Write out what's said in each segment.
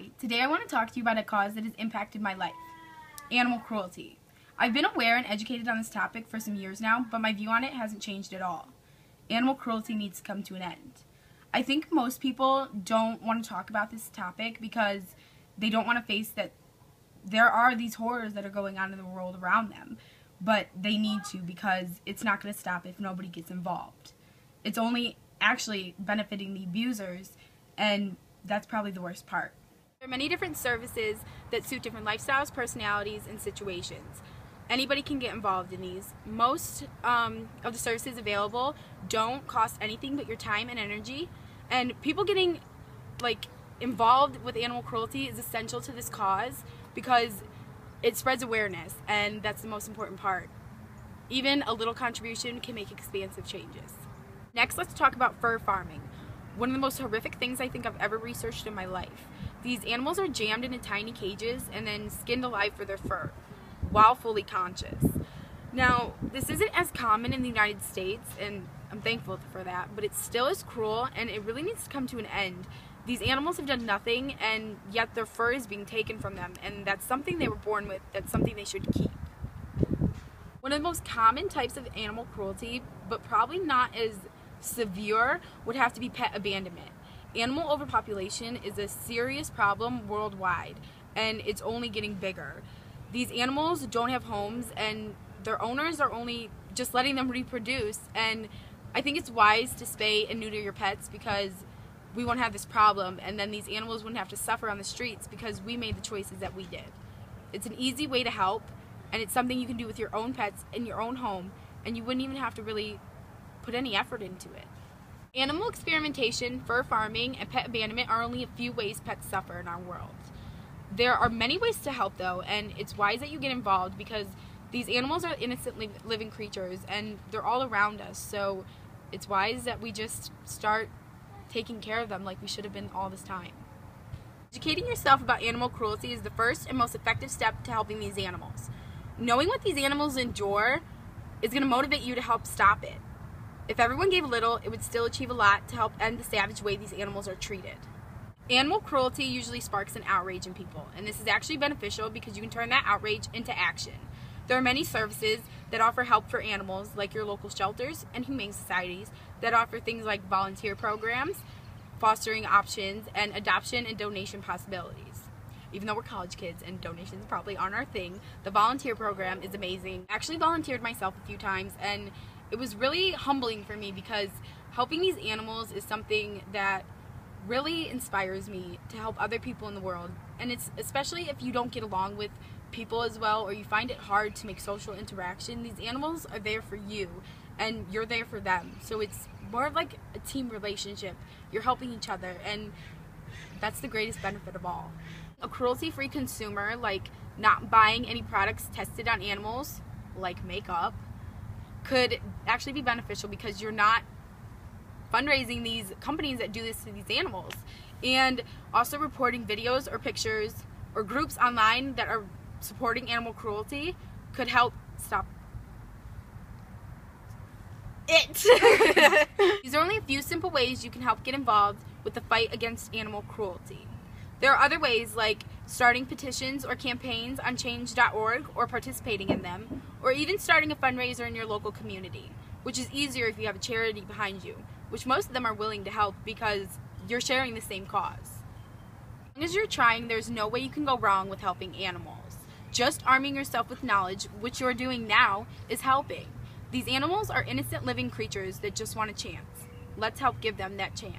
Hi, today I want to talk to you about a cause that has impacted my life, animal cruelty. I've been aware and educated on this topic for some years now, but my view on it hasn't changed at all. Animal cruelty needs to come to an end. I think most people don't want to talk about this topic because they don't want to face that there are these horrors that are going on in the world around them, but they need to because it's not going to stop if nobody gets involved. It's only actually benefiting the abusers, and that's probably the worst part. There are many different services that suit different lifestyles, personalities, and situations. Anybody can get involved in these. Most of the services available don't cost anything but your time and energy, and people getting involved with animal cruelty is essential to this cause because it spreads awareness, and that's the most important part. Even a little contribution can make expansive changes. Next, let's talk about fur farming. One of the most horrific things I think I've ever researched in my life. These animals are jammed into tiny cages and then skinned alive for their fur, while fully conscious. Now, this isn't as common in the United States, and I'm thankful for that, but it still is cruel, and it really needs to come to an end. These animals have done nothing, and yet their fur is being taken from them, and that's something they were born with, that's something they should keep. One of the most common types of animal cruelty, but probably not as severe, would have to be pet abandonment. Animal overpopulation is a serious problem worldwide, and it's only getting bigger. These animals don't have homes, and their owners are only just letting them reproduce, and I think it's wise to spay and neuter your pets because we won't have this problem, and then these animals wouldn't have to suffer on the streets because we made the choices that we did. It's an easy way to help, and it's something you can do with your own pets in your own home, and you wouldn't even have to really put any effort into it. Animal experimentation, fur farming, and pet abandonment are only a few ways pets suffer in our world. There are many ways to help though, and it's wise that you get involved because these animals are innocent living creatures and they're all around us, so it's wise that we just start taking care of them like we should have been all this time. Educating yourself about animal cruelty is the first and most effective step to helping these animals. Knowing what these animals endure is going to motivate you to help stop it. If everyone gave a little, it would still achieve a lot to help end the savage way these animals are treated. Animal cruelty usually sparks an outrage in people, and this is actually beneficial because you can turn that outrage into action. There are many services that offer help for animals, like your local shelters and humane societies, that offer things like volunteer programs, fostering options, and adoption and donation possibilities. Even though we're college kids and donations probably aren't our thing, the volunteer program is amazing. I actually volunteered myself a few times, and it was really humbling for me because helping these animals is something that really inspires me to help other people in the world. And it's especially if you don't get along with people as well, or you find it hard to make social interaction, these animals are there for you and you're there for them. So it's more of like a team relationship. You're helping each other, and that's the greatest benefit of all. A cruelty-free consumer, like not buying any products tested on animals, like makeup, could actually be beneficial because you're not fundraising these companies that do this to these animals. And also reporting videos or pictures or groups online that are supporting animal cruelty could help stop it. These are only a few simple ways you can help get involved with the fight against animal cruelty. There are other ways like starting petitions or campaigns on change.org or participating in them, or even starting a fundraiser in your local community, which is easier if you have a charity behind you, which most of them are willing to help because you're sharing the same cause. As long as you're trying, there's no way you can go wrong with helping animals. Just arming yourself with knowledge, which you're doing now, is helping. These animals are innocent living creatures that just want a chance. Let's help give them that chance.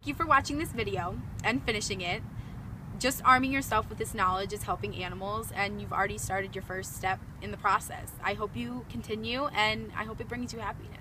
Thank you for watching this video and finishing it. Just arming yourself with this knowledge is helping animals, and you've already started your first step in the process. I hope you continue, and I hope it brings you happiness.